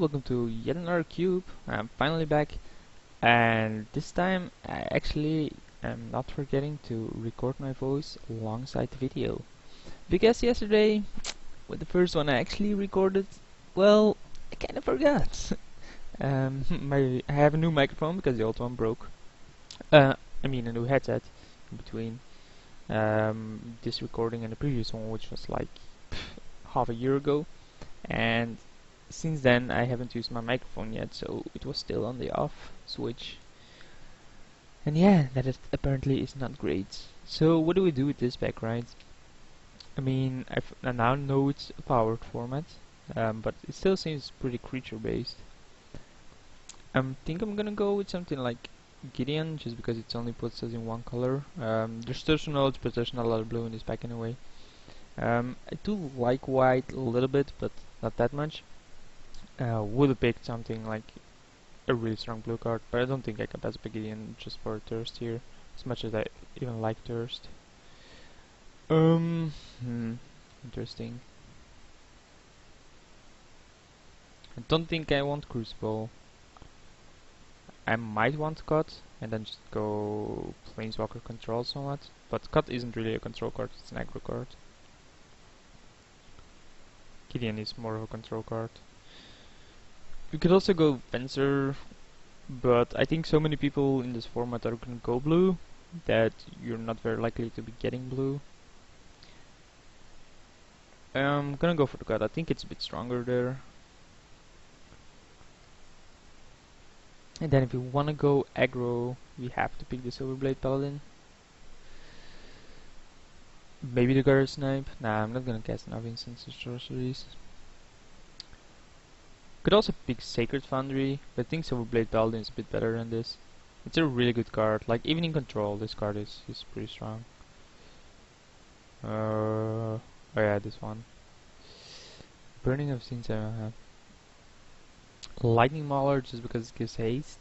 welcome to yet another cube. I'm finally back, and this time I actually am not forgetting to record my voice alongside the video. Because yesterday, with the first one I actually recorded, well, I kinda forgot. I have a new microphone because the old one broke. I mean a new headset in between this recording and the previous one, which was like half a year ago. And since then I haven't used my microphone yet, so it was still on the off switch. And yeah, that is apparently is not great. So what do we do with this back, right? I mean, I now know it's a powered format, but it still seems pretty creature based. I think I'm gonna go with something like Gideon, just because it only puts us in one color. There's still some nodes, but there's not a lot of blue in this pack anyway. I do like white a little bit, but not that much. Would have picked something like a really strong blue card, but I don't think I can pass up a Gideon just for Thirst here, as much as I even like Thirst. Interesting. I don't think I want Crucible. I might want Cut, and then just go Planeswalker Control somewhat, but Cut isn't really a control card, it's an aggro card. Gideon is more of a control card. You could also go Fencer, but I think so many people in this format are gonna go blue that you're not very likely to be getting blue. I'm gonna go for the cut. I think it's a bit stronger there. And then if you wanna go aggro, we have to pick the Silverblade Paladin. Maybe the Guard Snipe. Nah, I'm not gonna cast enough instants or sorceries. Could also pick Sacred Foundry, but I think Silverblade Paladin is a bit better than this. It's a really good card. Like, even in control, this card is pretty strong. Oh yeah, this one. Burning of Scenes I don't have. Lightning Mauler just because it gives haste.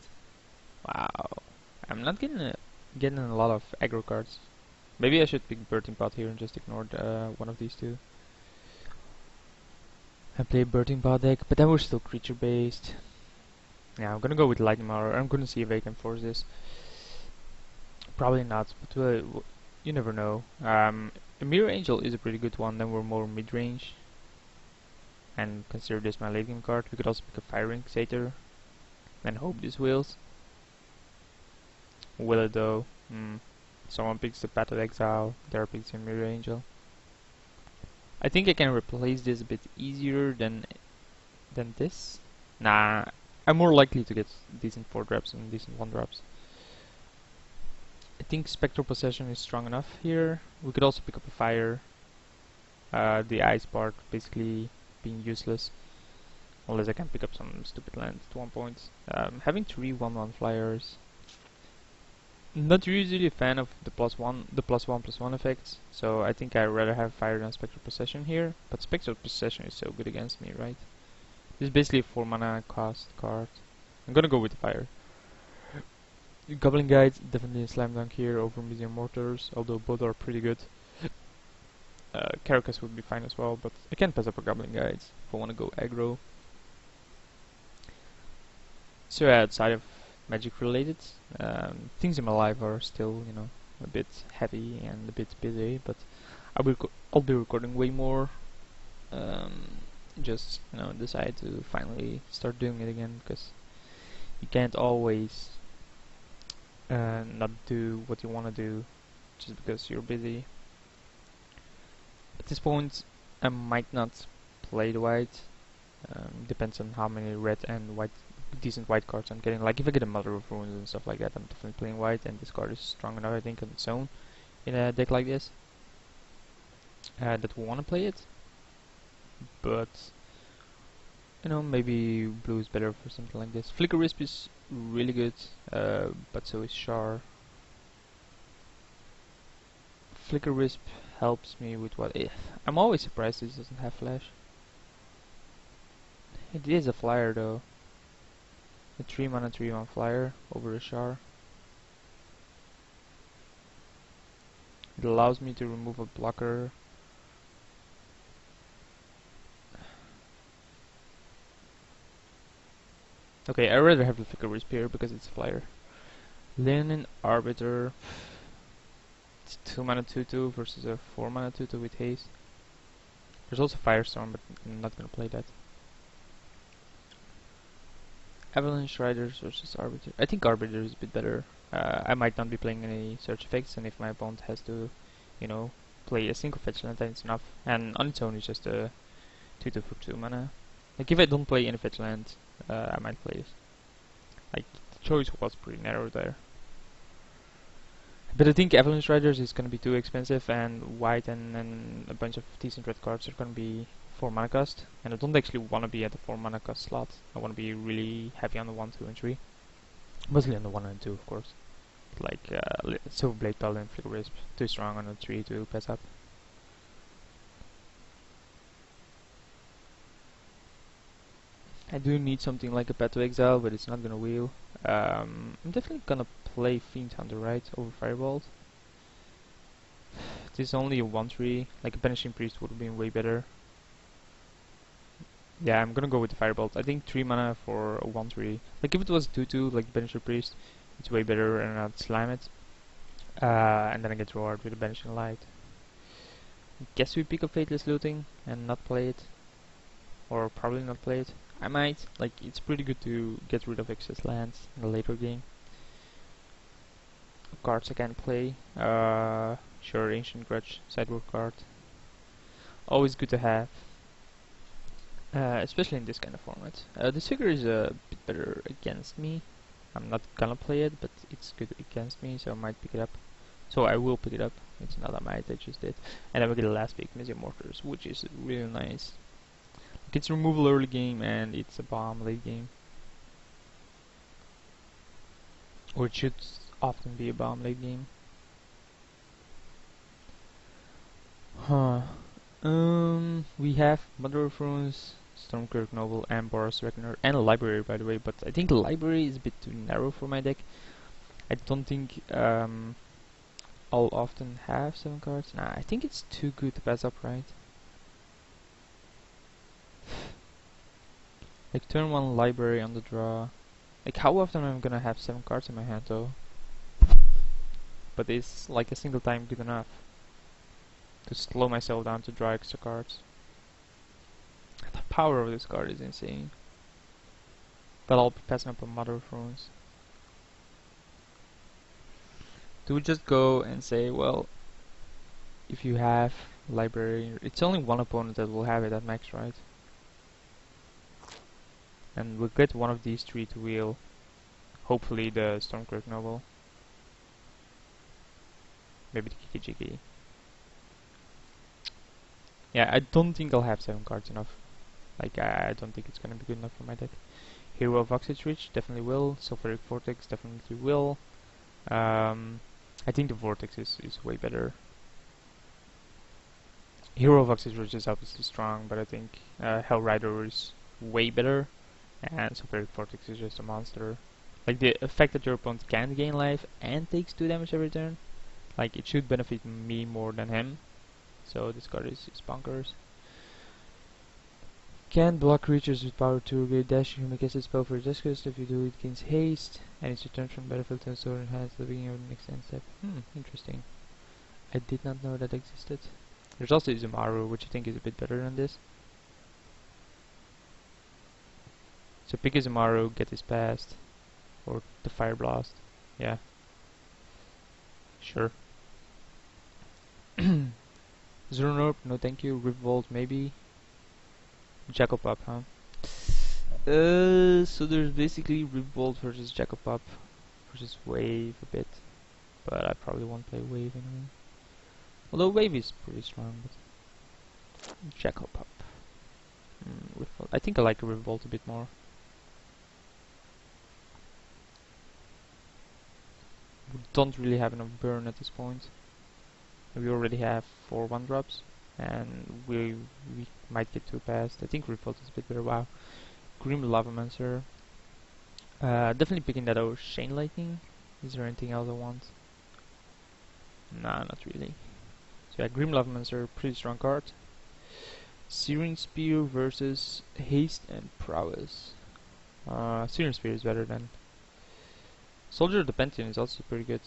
Wow. I'm not getting a lot of aggro cards. Maybe I should pick Birthing Pot here and just ignore one of these two. I play Birthing Pot deck, but then we're still creature based. Yeah, I'm gonna go with Lightning Mauler. I'm gonna see if I can force this. Probably not, but you never know. A Mirror Angel is a pretty good one, then we're more mid-range. And consider this my late game card. We could also pick a Firing Satyr and hope this wheels. Will it though? Someone picks the Path of Exile, there picks a Mirror Angel. I think I can replace this a bit easier than this. Nah, I'm more likely to get decent 4-drops and decent 1-drops. I think Spectral Possession is strong enough here. We could also pick up a Fire. The Ice part basically being useless. Unless I can pick up some stupid land at one point. Having 3 1/1 flyers. Not usually a fan of the +1/+1 effects, so I think I'd rather have Fire than Spectral Possession here. But Spectral Possession is so good against me, right? This is basically a 4 mana cost card. I'm gonna go with the Fire. Goblin Guides, definitely a slam dunk here over Medium Mortars, although both are pretty good. Caracas would be fine as well, but I can pass up a Goblin Guides if I want to go aggro. So yeah, outside of magic related, things in my life are still, you know, a bit heavy and a bit busy, but I'll be recording way more. Just, you know, decide to finally start doing it again, because you can't always not do what you want to do just because you're busy. At this point, I might not play the white. Depends on how many red and white decent white cards I'm getting. Like if I get a Mother of Runes and stuff like that, I'm definitely playing white, and this card is strong enough, I think, on its own in a deck like this that will want to play it. But you know, maybe blue is better for something like this. Flicker Wisp is really good, but so is Char. Flicker Wisp helps me with what? I'm always surprised this doesn't have flash. It is a flyer though. A 3 mana 3/1 flyer over a Char. It allows me to remove a blocker. Okay, I rather have the Flicker Spear because it's flyer. Leonin Arbiter. It's 2 mana 2/2 versus a 4 mana 2/2 with haste. There's also Firestorm, but I'm not gonna play that. Avalanche Riders versus Arbiter. I think Arbiter is a bit better. I might not be playing any search effects, and if my opponent has to, you know, play a single fetch land, then it's enough. And on its own, it's just a 2/2 for 2 mana. Like if I don't play any fetch land, I might play it. Like the choice was pretty narrow there. But I think Avalanche Riders is gonna be too expensive, and white and a bunch of decent red cards are gonna be 4 mana cost, and I don't actually want to be at the 4 mana cost slot. I want to be really heavy on the 1, 2, and 3. Mostly on the 1 and 2, of course. Like Silverblade Paladin, Flicker Wisp, too strong on the 3 to pass up. I do need something like a Path to Exile, but it's not gonna wheel. I'm definitely gonna play Fiend Hunter, right, over Firebolt. This is only a 1/3, like a Banishing Priest would have been way better. Yeah, I'm gonna go with the Firebolt. I think 3 mana for a 1/3. Like if it was 2/2, like Banishing Priest, it's way better, and I'd slam it. And then I get rewarded with a Banishing Light. I guess we pick up Faithless Looting and not play it. Or probably not play it. I might. Like, it's pretty good to get rid of excess lands in the later game. Cards I can play. Sure, Ancient Grudge, sideboard card. Always good to have. Especially in this kind of format. This figure is a bit better against me. I'm not gonna play it, but it's good against me, so I might pick it up. So I will pick it up. It's not a might, I just did. And then we get the last pick, Museum Mortars, which is really nice. Like, it's removal early game and it's a bomb late game. Or it should often be a bomb late game. Huh. We have Mother of Runes, Stormkirk Noble, and Boros Reckoner, and a Library, by the way, but I think the Library is a bit too narrow for my deck. I don't think I'll often have 7 cards. Nah, I think it's too good to pass up, right? Like turn 1 Library on the draw. Like how often am I gonna have 7 cards in my hand though? But is like a single time good enough to slow myself down to draw extra cards? The power of this card is insane. But I'll be passing up a Mother of Runes. Do we just go and say, well, if you have Library, it's only one opponent that will have it at max, right? And we'll get one of these 3 to wheel. Hopefully the Stormkirk Noble. Maybe the Kiki-Jiki. Yeah, I don't think I'll have 7 cards enough. Like, I don't think it's gonna be good enough for my deck. Hero of Oxide Reach definitely will. Sulfuric Vortex definitely will. I think the Vortex is way better. Hero of Oxide Reach is obviously strong, but I think Hell Rider is way better. And Sulfuric Vortex is just a monster. Like, the effect that your opponent can gain life and takes 2 damage every turn, like, it should benefit me more than him. So this card is bonkers. Can block creatures with power 2 or great dash. You may cast a spell for a discus. If you do, it gains haste, and it's returned from battlefield to store in hand at the beginning of the next end step. Interesting. I did not know that existed. There's also Izumaru, which I think is a bit better than this. So pick Izumaru, get this passed, or the Fire Blast. Yeah. Sure. Zernorp, no thank you. Revolt, maybe. Jackalpup, huh? So there's basically Revolt versus Jackalpup versus Wave a bit, but I probably won't play Wave anyway. Although Wave is pretty strong, but Jackalpup. Revolt. I think I like Revolt a bit more. We don't really have enough burn at this point. We already have 4 1-drops, and we might get 2 past. I think Revolt is a bit better. Wow. Grim Lavamancer. Definitely picking that over Chain Lightning. Is there anything else I want? Nah, not really. So yeah, Grim Lavamancer, pretty strong card. Searing Spear versus Haste and Prowess. Serum Spear is better than Soldier of the Pantheon is also pretty good.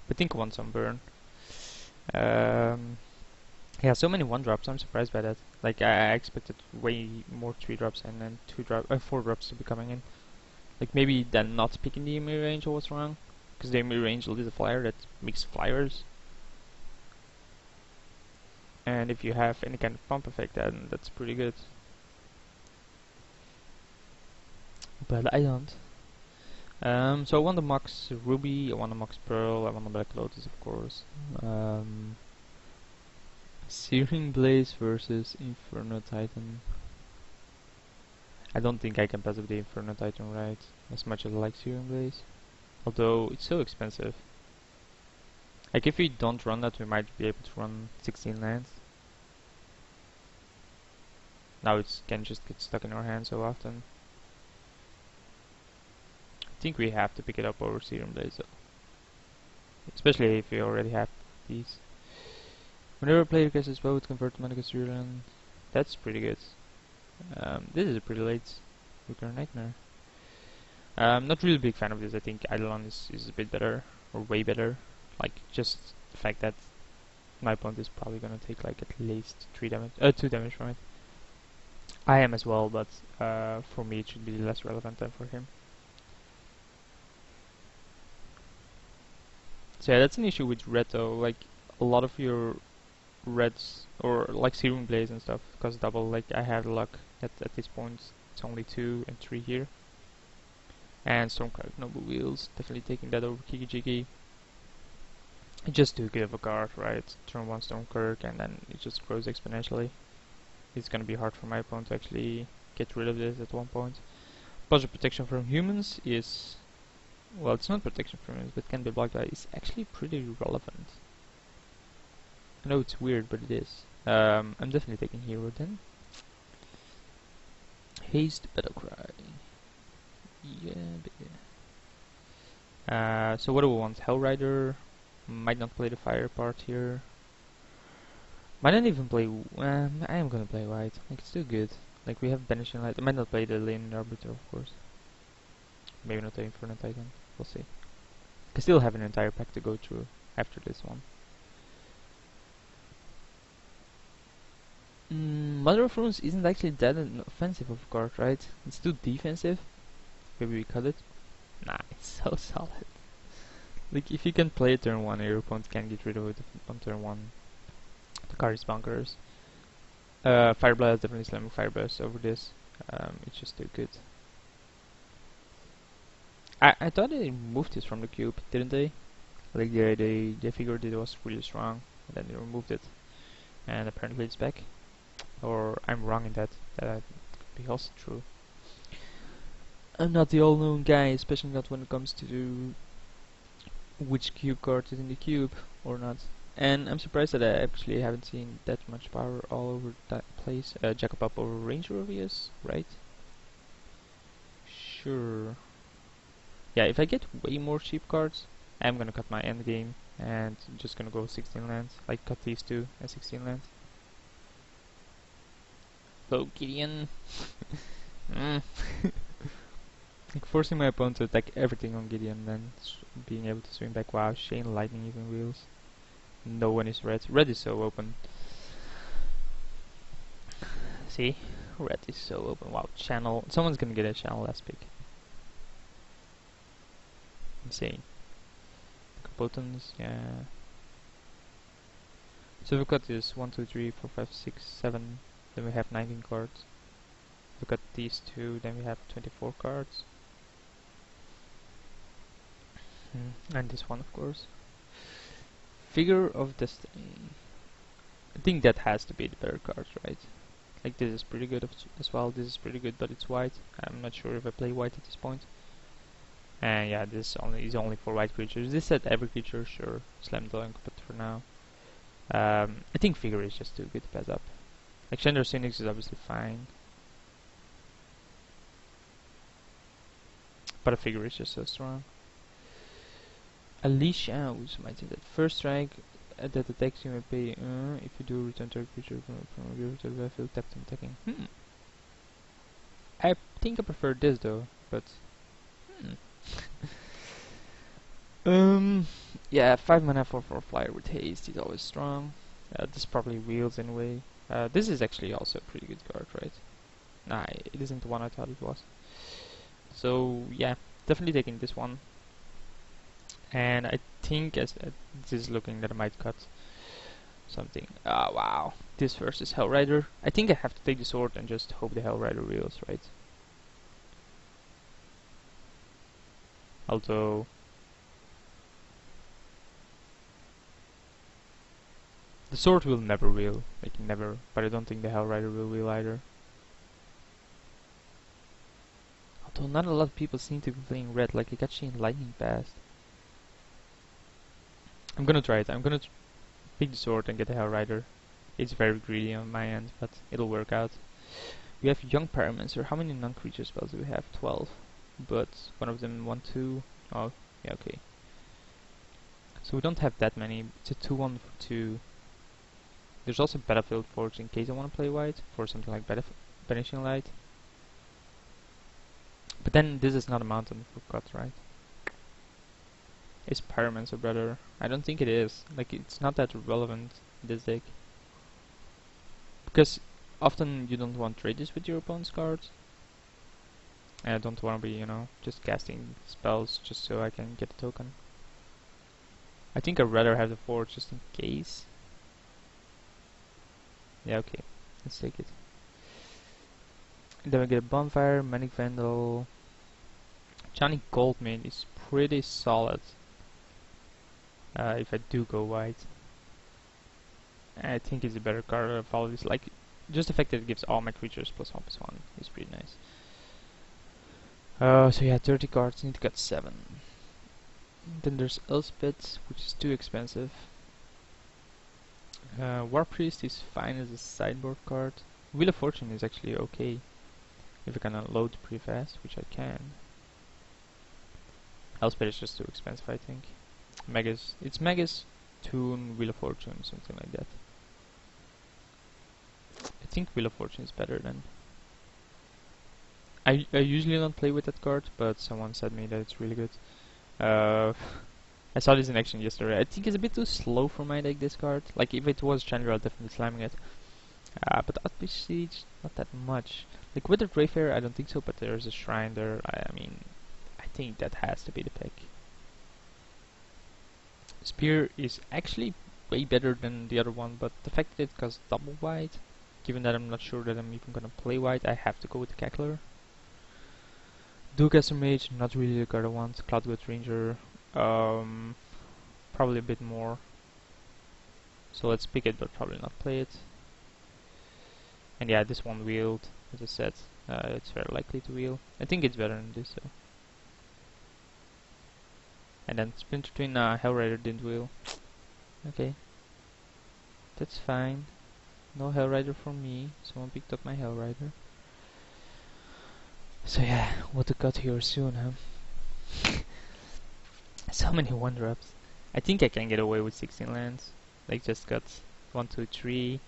But think one some burn. Um, yeah, so many 1-drops. I'm surprised by that. Like I expected way more 3-drops and then 4-drops to be coming in. Like maybe then not picking the Emir Angel was wrong, because the Emir Angel is a flyer that makes flyers. And if you have any kind of pump effect, then that's pretty good. But I don't. So I want the Mox Ruby, I want the Mox Pearl, I want the Black Lotus, of course. Searing Blaze versus Inferno Titan. I don't think I can pass up the Inferno Titan, right? As much as I like Searing Blaze. Although it's so expensive. Like if we don't run that, we might be able to run 16 lands. Now it can just get stuck in our hands so often. I think we have to pick it up over Serum Blaze though. Especially if we already have these. Whenever a player casts a spell with convert mana to land, that's pretty good. This is a pretty late Recurrent Nightmare. I'm not really a big fan of this. I think Eidolon is a bit better, or way better. Like just the fact that my opponent is probably gonna take like at least 2 damage from it. I am as well, but for me it should be less relevant than for him. So yeah, that's an issue with red though. Like a lot of your reds or like Searing Blaze and stuff cost double. Like I had luck at this point. It's only 2 and 3 here. And Stormcloud Noble Wheels, definitely taking that over Kiki Jiki. Just too good of a card, right? Turn 1 Stormkirk and then it just grows exponentially. It's gonna be hard for my opponent to actually get rid of this at one point. Partial protection from humans is, well, it's not protection from humans, but can be blocked by. It's actually pretty relevant. I know it's weird, but it is. I'm definitely taking Hero then. Haste Battlecry. Yeah, baby. So what do we want? Hellrider. Might not play the fire part here. Might not even play. I am gonna play white. Like it's too good. Like we have Banishing Light. I might not play the Lane Arbiter, of course. Maybe not the Inferno Titan. We'll see. I still have an entire pack to go through after this one. Mother of Runes isn't actually that an offensive of a card, right? It's too defensive. Maybe we cut it. Nah, it's so solid. Like if you can play it turn 1 and your opponent can get rid of it on turn 1, the card is bonkers. Fireblast, definitely slamming Fireblast over this. It's just too good. I thought they removed this from the cube, didn't they? Like they figured it was really strong, and then they removed it. And apparently it's back. Or I'm wrong in that. That could be also true. I'm not the all-known guy, especially not when it comes to which cube card is in the cube or not. And I'm surprised that I actually haven't seen that much power all over that place. Jacob over Ranger Obvious, right? Sure. Yeah, if I get way more cheap cards, I'm gonna cut my end game and just gonna go 16 lands. Like cut these two at 16 lands. Hello, Gideon. Like forcing my opponent to attack everything on Gideon, then being able to swing back. Wow, Shane Lightning even wheels. No one is red. Red is so open. See? Red is so open. Wow, channel. Someone's gonna get a channel last pick. Insane. Buttons, yeah. So we've got this 1, 2, 3, 4, 5, 6, 7. Then we have 19 cards. We've got these two, then we have 24 cards. And this one, of course. Figure of Destiny. I think that has to be the better card, right? Like this is pretty good as well. This is pretty good, but it's white. I'm not sure if I play white at this point. And yeah, this is only for white creatures. This said every creature, sure, Slam Dunk, but for now, I think Figure is just too good to pass up. Like Chandra Phoenix is obviously fine, but a Figure is just so strong. Alicia might say that first strike that attacks you may pay. If you do, return target creature from your to the battlefield, tap them attacking. I think I prefer this though, but yeah, 5 mana for flyer with haste is always strong. This probably wheels anyway. This is actually also a pretty good card, right? Nah, it isn't the one I thought it was. So yeah, definitely taking this one. And I think as this is looking that I might cut something. Ah, wow. This versus Hellrider. I think I have to take the sword and just hope the Hellrider wheels, right? Although the sword will never wheel, like never, but I don't think the Hellrider will wheel either. Although not a lot of people seem to be playing red, like Ikachi and Lightning Fast. I'm gonna try it. I'm gonna pick the sword and get the Hellrider. It's very greedy on my end, but it'll work out. We have Young Pyromancer. How many non-creature spells do we have? 12. But one of them 1/2. Oh, yeah, okay. So we don't have that many. It's a 2/1 for 2. There's also Battlefield Forge in case I want to play white for something like Banishing Light. But then this is not a mountain for cut, right? Is Pyromancer better? I don't think it is. Like, it's not that relevant in this deck. Because often you don't want trades with your opponent's cards. And I don't want to be, you know, just casting spells just so I can get a token. I think I'd rather have the Forge just in case. Yeah, okay. Let's take it. And then we get a Bonfire, Manic Vandal. Johnny Goldman is pretty solid. If I do go white. I think it's a better card of all of this. Like, just the fact that it gives all my creatures +1/+1 is pretty nice. So yeah, 30 cards, need to cut 7. Then there's Elspeth, which is too expensive. War Priest is fine as a sideboard card. Wheel of Fortune is actually okay if I can unload pretty fast, which I can. Elspeth is just too expensive, I think. Magus, it's Magus, Toon, Wheel of Fortune, something like that. I think Wheel of Fortune is better than. I usually don't play with that card, but someone said me that it's really good. I saw this in action yesterday. I think it's a bit too slow for my deck, this card. Like, if it was Chandra, I'd definitely slamming it. But Outpost Siege, not that much. Like, Withered Wayfarer, I don't think so, but there's a Shrine there. I mean, I think that has to be the pick. Spear is actually way better than the other one, but the fact that it costs double white, given that I'm not sure that I'm even gonna play white, I have to go with the Cackler. Dualcaster Mage, not really the card I want. Cloudgoat Ranger, probably a bit more. So let's pick it, but probably not play it. And yeah, this one wheeled, as I said. It's very likely to wheel. I think it's better than this, though. And then Splinter Twin, Hellrider didn't wheel. Okay. That's fine. No Hellrider for me. Someone picked up my Hellrider. So yeah, what to cut here soon, huh? So many 1-drops. I think I can get away with 16 lands. Like, just cut 1, 2, 3.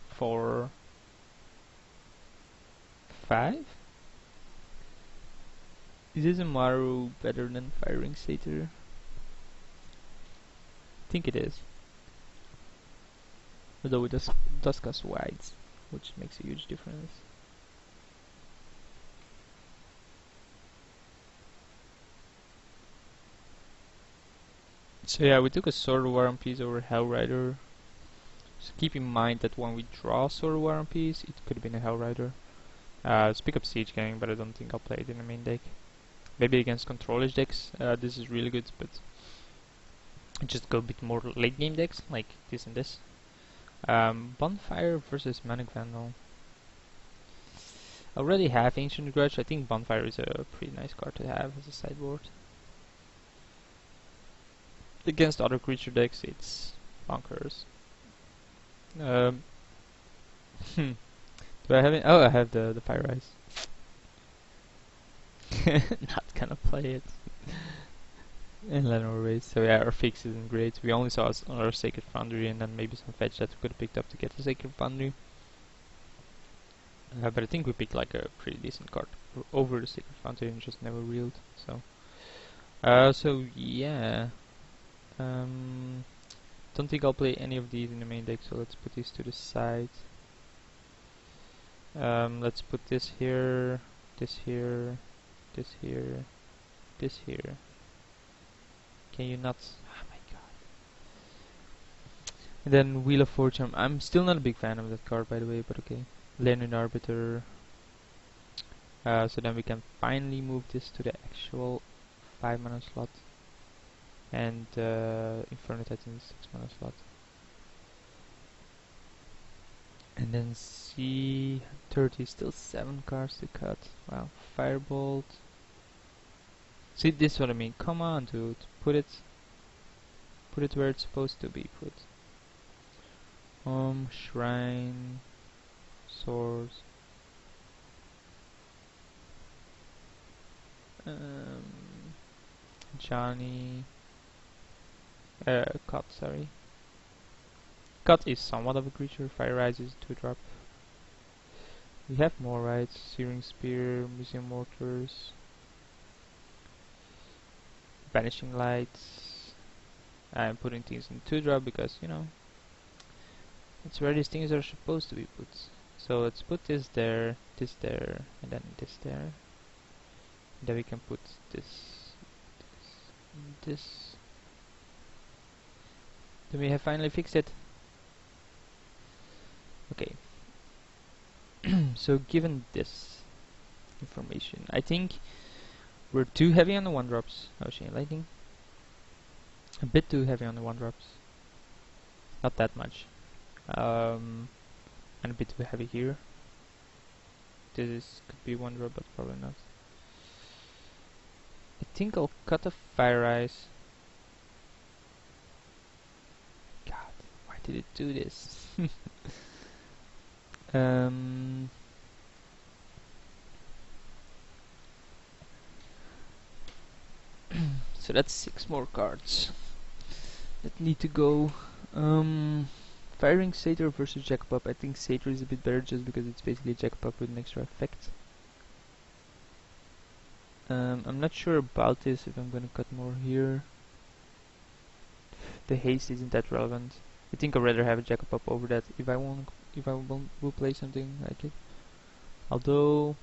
4, 5? Is this Maru better than Firing Satyr? I think it is. Although it does cost whites, which makes a huge difference. So yeah, we took a Sword of War and Peace over Hellrider. So keep in mind that when we draw Sword of War and Peace, it could have been a Hellrider. Let's pick up Siege Gang, but I don't think I'll play it in the main deck. Maybe against controllish decks, this is really good, but just go a bit more late game decks, like this and this. Bonfire versus Manic Vandal. I already have Ancient Grudge. I think Bonfire is a pretty nice card to have as a sideboard. Against other creature decks, it's bonkers. Do I have it? Oh, I have the Fire Ice. Not gonna play it. And Lenore Race. So yeah, our fix isn't great. We only saw our Sacred Foundry and then maybe some fetch that we could have picked up to get the Sacred Foundry. But I think we picked like a pretty decent card over the Sacred Fountain, just never reeled. So yeah. Um, don't think I'll play any of these in the main deck, so let's put these to the side. Let's put this here, this here, this here, this here. Can you not? Oh my god. And then Wheel of Fortune. I'm still not a big fan of that card, by the way, but okay. Learning Arbiter. So then we can finally move this to the actual 5 mana slot. And Inferno Titan 6 mana slot. And then C30, still 7 cards to cut. Wow, Firebolt. See, this is what I mean. Come on, dude. Put it where it's supposed to be put. Shrine, Swords. Johnny. Cut, sorry. Cut is somewhat of a creature. Fire Rise is 2-drop. We have more, right? Searing Spear, Museum Mortars, Vanishing Lights. I'm putting things in 2-drop because, you know, it's where these things are supposed to be put. So let's put this there, and then this there. And then we can put this. Then we have finally fixed it. Okay. So given this information, I think we're too heavy on the 1-drops. Ocean Lightning. A bit too heavy on the 1-drops. Not that much. And a bit too heavy here. This could be 1-drop, but probably not. I think I'll cut a Fire Rise. God, why did it do this? So that's 6 more cards that need to go. Firing Satyr versus Jackpot. I think Satyr is a bit better just because it's basically Jackpot with an extra effect. I'm not sure about this, if I'm gonna cut more here. The haste isn't that relevant. I think I'd rather have a Jackpot over that if I will play something like it. Although,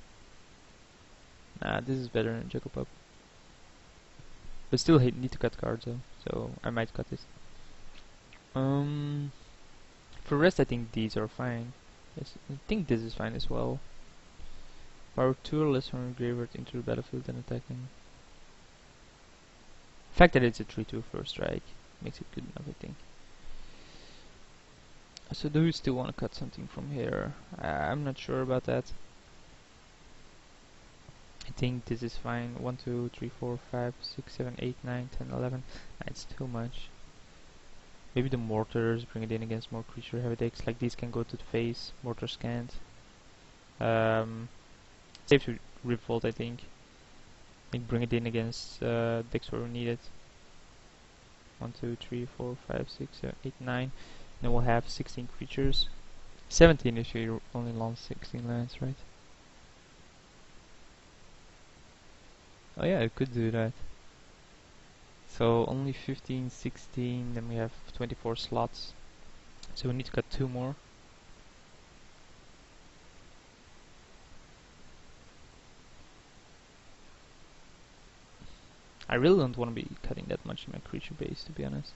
nah, this is better than Jackpot. But still need to cut cards though, so I might cut this. For rest I think these are fine. Yes, I think this is fine as well. Power 2 or less from graveyard into the battlefield and attacking. The fact that it's a 3/2 first strike makes it good enough, I think. So do you still want to cut something from here? I'm not sure about that. I think this is fine. 1, 2, 3, 4, 5, 6, 7, 8, 9, 10, 11. It's too much. Maybe the mortars, bring it in against more creature heavy decks. Like these can go to the face. Mortars can't. Safe to Revolt, I think. Bring it in against decks where we need it. 1, 2, 3, 4, 5, 6, 7, 8, 9. Then we'll have 16 creatures. 17 if you only launch 16 lands, right? Oh yeah, I could do that. So only 15, 16, then we have 24 slots. So we need to cut 2 more. I really don't want to be cutting that much in my creature base, to be honest.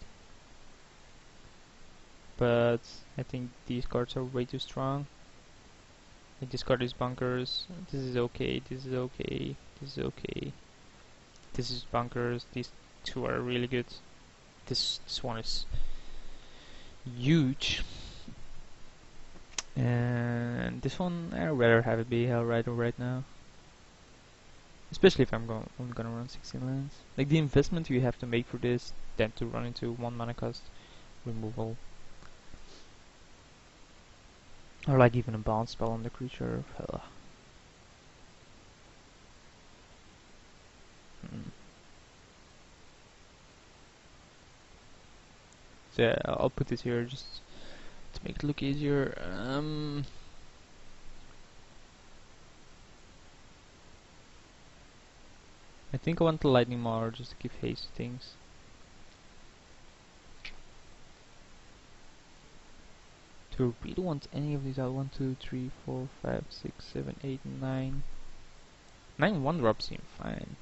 But I think these cards are way too strong. Like this card is bunkers. This is okay. This is okay. This is okay. This is bunkers. These 2 are really good. This one is huge. And this one, I'd rather have it be Hellrider right now. Especially if I'm only gonna run 16 lands. Like the investment you have to make for this, then to run into 1 mana cost removal. Or like even a bounce spell on the creature. So yeah, I'll put this here just to make it look easier. I think I want the lightning mower just to give haste to things. Do I really want any of these out? 1, 2, 3, 4, 5, 6, 7, 8, 9. 9 1-drops seem fine.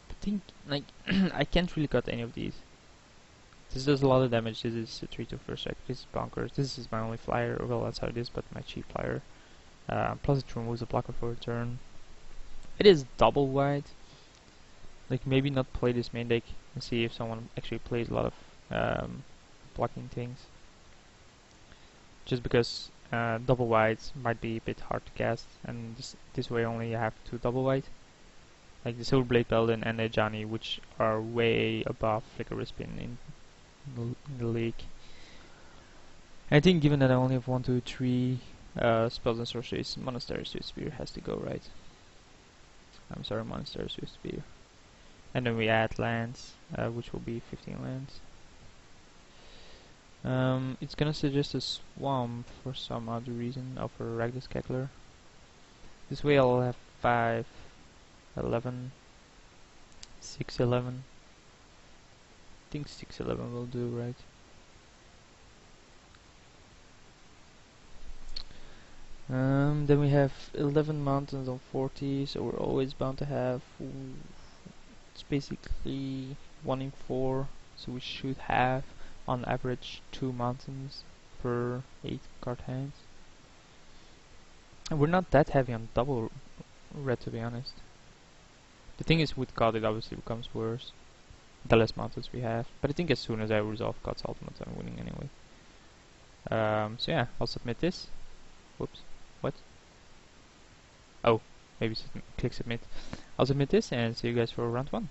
I think, like, I can't really cut any of these. This does a lot of damage. This is a 3 to first strike. This is bonkers. This is my only flyer. Well, that's how it is, but my cheap flyer. Plus it removes a blocker for a turn. It is double wide. Like, maybe not play this main deck and see if someone actually plays a lot of blocking things. Just because double wides might be a bit hard to cast, and this way only you have 2 double wide. Like the Silverblade Paladin and the Ajani, which are way above Flicker Rispin in the league. I think given that I only have 1, 2, 3 spells and sorceries, Monastery Swift Spear has to go, right? I'm sorry, Monastery Swift Spear. And then we add lands, which will be 15 lands. It's gonna suggest a swamp for some other reason, or for Ragdos Cackler. This way I'll have 5, 11, 6, 11. I think 6, 11 will do, right? Then we have 11 mountains on 40, so we're always bound to have, it's basically 1 in 4, so we should have on average 2 mountains per 8 card hands. And we're not that heavy on double red, to be honest. The thing is, with God it obviously becomes worse the less mountains we have, but I think as soon as I resolve God's ultimate I'm winning anyway. So yeah, I'll submit this. Whoops, what? Oh, maybe click submit. I'll submit this and see you guys for round 1.